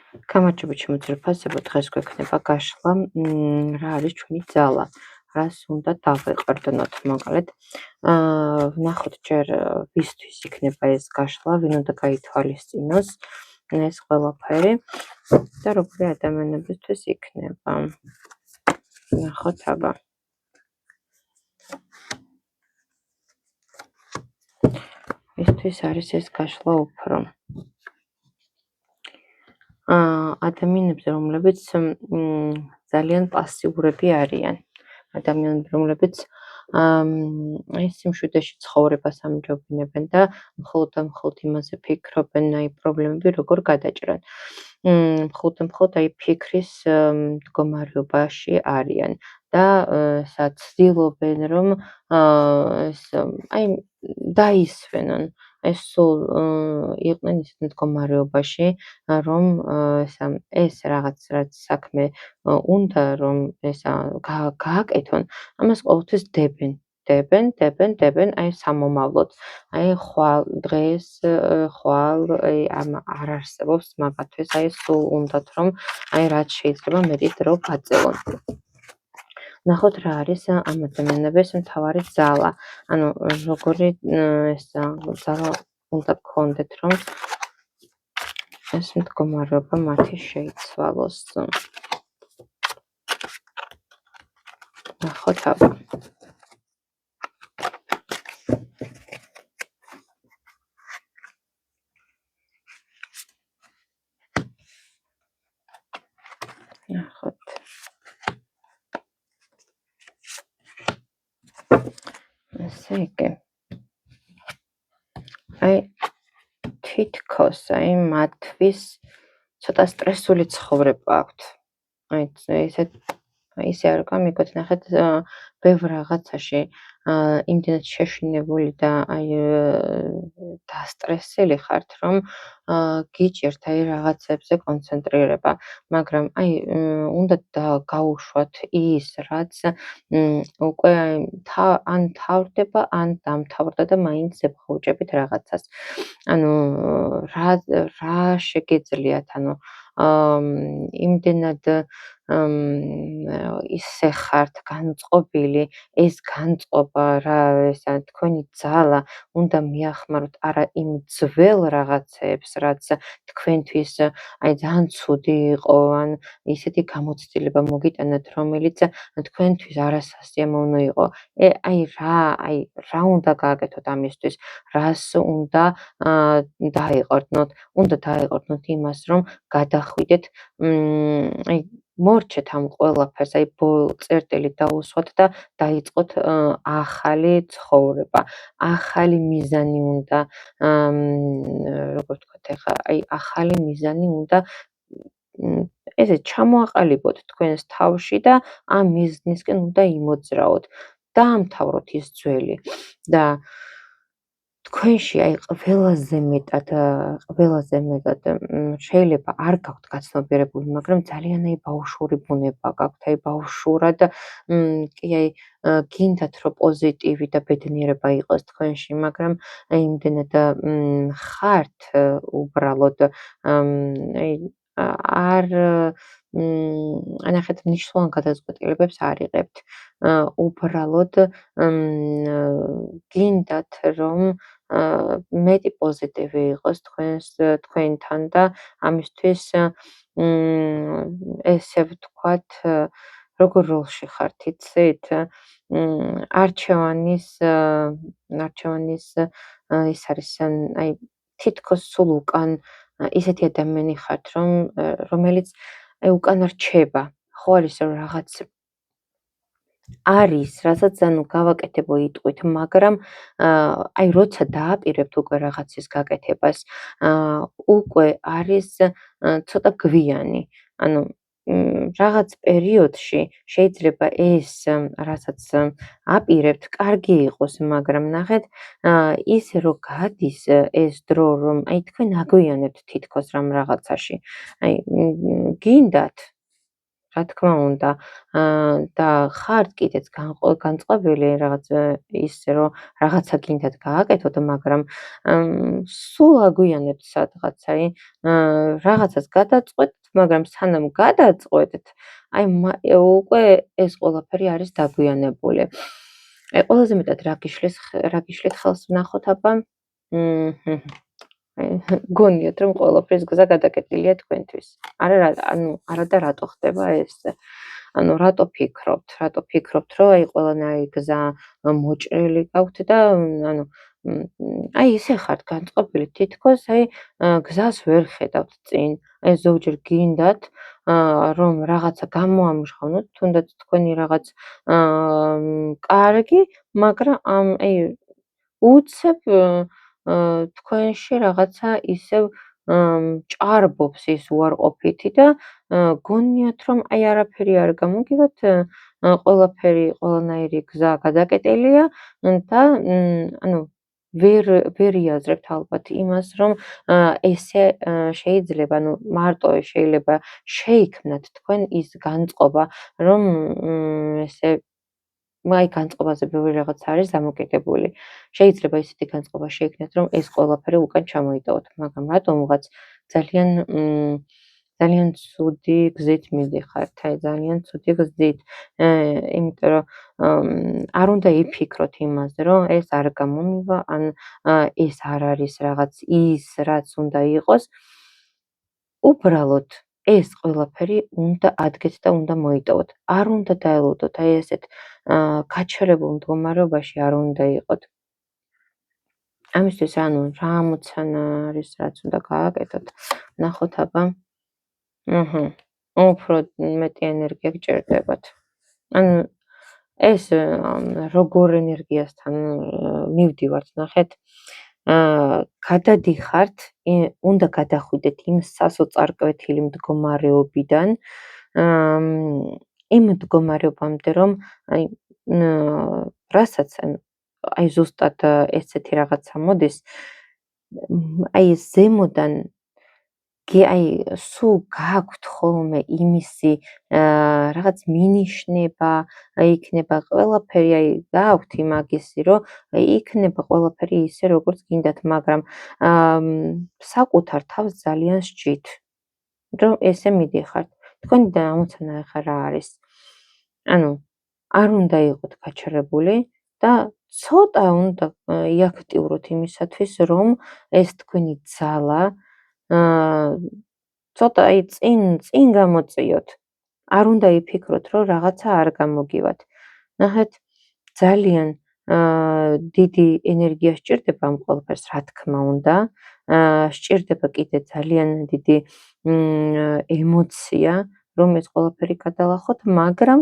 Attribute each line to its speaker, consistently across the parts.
Speaker 1: გამარჯობა ჩემო ფასებო, დღეს გვექნება გაშლა, რა არის ჩვენი ძალა, რას უნდა დავეყრდნოთ, მოკლედ. ვნახოთ ჯერ ვისთვის იქნება ეს გაშლა, ვინ უნდა გაითვალისწინოს ეს ყველაფერი და როგორი ადამიანებისთვის იქნება. ვნახოთ აბა. ვისთვის არის ეს გაშლა უფრო? ადამიანებზე, რომლებიც ძალიან პასიურები არიან. ადამიანები, რომლებიც სიმშვიდეში ცხოვრებას ამჯობინებენ და მხოლოდ იმაზე ფიქრობენ, პრობლემები როგორ გადაჭრან. მხოლოდ ფიქრის მდგომარეობაში არიან და ცდილობენ, რომ დაისვენონ. სულ იყვნენ ისეთ მდგომარეობაში, რომ ეს რაღაც რაც საქმე უნდა რომ გააკეთონ, ამას ყოველთვის დებენ სამომავლოდ. ხვალ დღეს, ხვალ არ არსებობს მაგათთვის, სულ უნდათ რომ რაც შეიძლება მეტი დრო გაწევონ. ნახოთ რა არის ამ ადამიანების მთავარი ძალა. როგორი ძალა უნდა გქონდეთ, რომ ეს მდგომარეობა მათი შეიცვალოს. ნახოთ აბა. ნახოთ. ესე იგი. თითქოს მათთვის ცოტა სტრესული ცხოვრება აქვთ. ისე არ გამიგოთ, ნახეთ, ბევრ რაღაცაში იმდენად შეშინებული და დასტრესილი ხართ, რომ გიჭირთ რაღაცებზე კონცენტრირება, მაგრამ უნდა გაუშვათ ის, რაც უკვე ან თავრდება, ან დამთავრდა და მაინც ებღუჭებით რაღაცას. რა შეგეძლიათ, იმდენად ისე ხართ განწყობილი, ეს განწყობა, თქვენი ძალა უნდა მიახმაროთ არა იმ ძველ რაღაცეებს, რაც თქვენთვის ძალიან ცუდი იყო, ან ისეთი გამოცდილება მოგიტანათ, რომელიც თქვენთვის არასასიამოვნო იყო. რა უნდა გააკეთოთ ამისთვის, რას უნდა დაეყრდნოთ? უნდა დაეყრდნოთ იმას, რომ გადახვიდეთ, მორჩეთ ამ ყველაფერს, წერტილი დაუსვათ და დაიწყოთ ახალი ცხოვრება. ახალი მიზანი უნდა, როგორ ვთქვათ ახლა, ახალი მიზანი უნდა ჩამოაყალიბოთ თქვენს თავში და ამ მიზნისკენ უნდა იმოძრაოთ. დაამთავროთ ის ძველი და თქვენში ყველაზე მეტად შეიძლება არ გაქვთ გაცნობიერებული, მაგრამ ძალიან ბავშვური ბუნება გაქვთ, ბავშვურად კი გინდათ რომ პოზიტივი და ბედნიერება იყოს თქვენში, მაგრამ იმდენად ხართ უბრალოდ არ ნახეთ, მნიშვნელოვან გადაწყვეტილებებს არ იღებთ. უბრალოდ გინდათ რომ მეტი პოზიტივი იყოს თქვენთან და ამისთვის ესე ვთქვათ, როგორ როლში ხართ, იცით? არჩევანის ის არის თითქოს სულ უკან ისეთი ადამიანი ხართ, რომელიც უკან რჩება. ხო არის რომ რაღაც არის, რასაც გავაკეთებო იტყვით, მაგრამ როცა დააპირებთ უკვე რაღაცის გაკეთებას, უკვე არის ცოტა გვიანი. რაღაც პერიოდში შეიძლება ეს, რასაც აპირებთ, კარგი იყოს, მაგრამ ნახეთ, ისე რომ გადის ეს დრო, რომ თქვენ აგვიანებთ თითქოს რამ რაღაცაში. გინდათ რა თქმა უნდა, და ხართ კიდეც განწყობილი რაღაც ისე რომ რაღაცა გინდათ გააკეთოთ, მაგრამ სულ აგვიანებთ სადღაც, აი რაღაცას გადაწყვეტთ, მაგრამ სანამ გადაწყვეტთ, აი უკვე ეს ყველაფერი არის დაგვიანებული. აი ყველაზე მეტად რა გიშლით ხელს ვნახოთ აბა? გონიათ რომ ყველაფრის გზა გადაკეტილია თქვენთვის. არა და რატო ხდება ეს? ანუ რატო ფიქრობთ, რომ აი ყველანაირი გზა მოჭრილი გაქვთ და ანუ აი ისე ხართ განწყობილი თითქოს აი გზას ვერ ხედავთ წინ. აი ზოგჯერ გინდათ რომ რაღაცა გამოამჟღავნოთ, თუნდაც თქვენი რაღაც კარგი, მაგრამ აი უცებ თქვენში რაღაცა ისევ ჭარბობს ის უარყოფითი და გონიათ რომ აი არაფერი არ გამოგივათ, ყველანაირი გზა გადაკეტილია და ანუ ვერ იაზრებთ ალბათ იმას, რომ ესე შეიძლება, ანუ მარტო შეიძლება შეიქმნათ თქვენ ის განწყობა, რომ ესე აი განწყობაზე ბევრი რაღაც არის დამოკიდებული. შეიძლება ისეთი განწყობა შეიქმნათ, რომ ეს ყველაფერი უკან ჩამოიტოვოთ, მაგრამ რატომღაც ძალიან ძალიან ცუდი გზით მიდიხართ, აი ძალიან ცუდი გზით. იმიტომ რომ არ უნდა იფიქროთ იმაზე, რომ ეს არ გამომივა, ან ეს არ არის რაღაც ის, რაც უნდა იყოს. უბრალოდ ეს ყველაფერი უნდა ადგეთ და უნდა მოიტოვოთ. არ უნდა დაელოდოთ, აი ესეთ გაჩერებულ მდგომარეობაში არ უნდა იყოთ. ამისთვის ანუ რა ამოცანა არის, რაც უნდა გააკეთოთ? ნახოთ აბა. უფრო მეტი ენერგია გჭირდებათ. ანუ ეს როგორ ენერგიასთან მივდივართ, ნახეთ. გადადიხართ, უნდა გადახვიდეთ იმ სასოწარკვეთილი მდგომარეობიდან, იმ მდგომარეობამდე, რომ აი რასაც აი ზუსტად ესეთი რაღაცა მოდის, აი ზემოდან აი სულ გაქვთ ხოლმე იმისი რაღაც მინიშნება, იქნება ყველაფერი, აი გაქვთ იმაგისი, რომ იქნება ყველაფერი ისე, როგორც გინდათ, მაგრამ საკუთარ თავს ძალიან სჯით, რომ ესე მიდიხართ. თქვენი ამოცანა ახლა რა არის? ანუ არ უნდა იყოთ გაჩერებული და ცოტა უნდა იაქტიუროთ იმისათვის, რომ ეს თქვენი ძალა ცოტა აი წინ გამოწიოთ. არ უნდა იფიქროთ, რომ რაღაცა არ გამოგივათ. ნახეთ, ძალიან დიდი ენერგია სჭირდება ამ ყველაფერს, რა თქმა უნდა. სჭირდება კიდე ძალიან დიდი ემოცია, რომ ეს ყველაფერი გადალახოთ, მაგრამ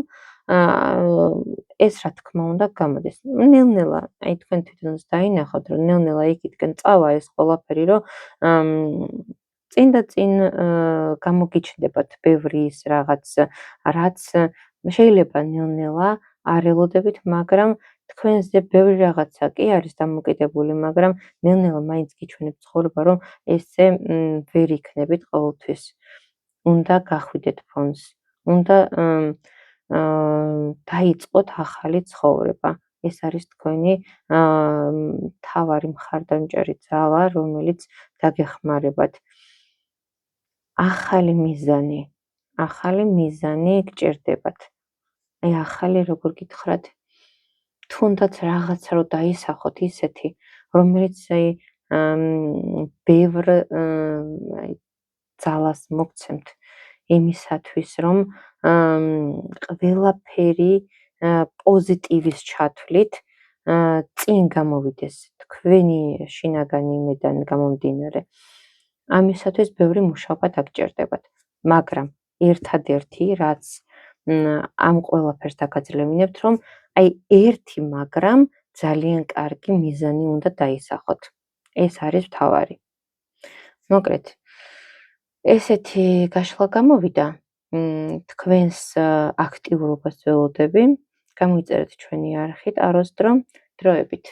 Speaker 1: ეს რა თქმა უნდა გამოდის. ნელ-ნელა, აი თქვენ თვითონაც დაინახოთ, რომ ნელ-ნელა იქითკენ წავა ეს ყველაფერი, რომ წინ და წინ გამოგიჩნდებათ ბევრი ის რაღაც, რაც შეიძლება ნელ-ნელა არ ელოდებით, მაგრამ თქვენზე ბევრი რაღაცა კი არის დამოკიდებული, მაგრამ ნელ-ნელა მაინც გიჩვენებთ ცხოვრება, რომ ესე ვერ იქნებით ყოველთვის. უნდა გახვიდეთ ფონს, უნდა დაიწყოთ ახალი ცხოვრება. ეს არის თქვენი მთავარი მხარდამჭერი ძალა, რომელიც დაგეხმარებათ. ახალი მიზანი გჭირდებათ. აი ახალი როგორ გითხრათ, თუნდაც რაღაცა რომ დაისახოთ ისეთი, რომელიც აი ბევრ აი ძალას მოგცემთ იმისათვის, რომ ყველაფერი პოზიტივის ჩათვლით წინ გამოვიდეს თქვენი შინაგანი იმედან გამომდინარე. ამისათვის ბევრი მუშაობა დაგჭირდებათ, მაგრამ ერთადერთი, რაც ამ ყველაფერს დაგაძლევინებთ, რომ აი ერთი, მაგრამ ძალიან კარგი მიზანი უნდა დაისახოთ. ეს არის მთავარი. მოკლედ, ესეთი გაშლა გამოვიდა. თქვენს აქტიურობას ველოდები. გამოიწერეთ ჩვენი არხი ტაროს დრო. დროებით.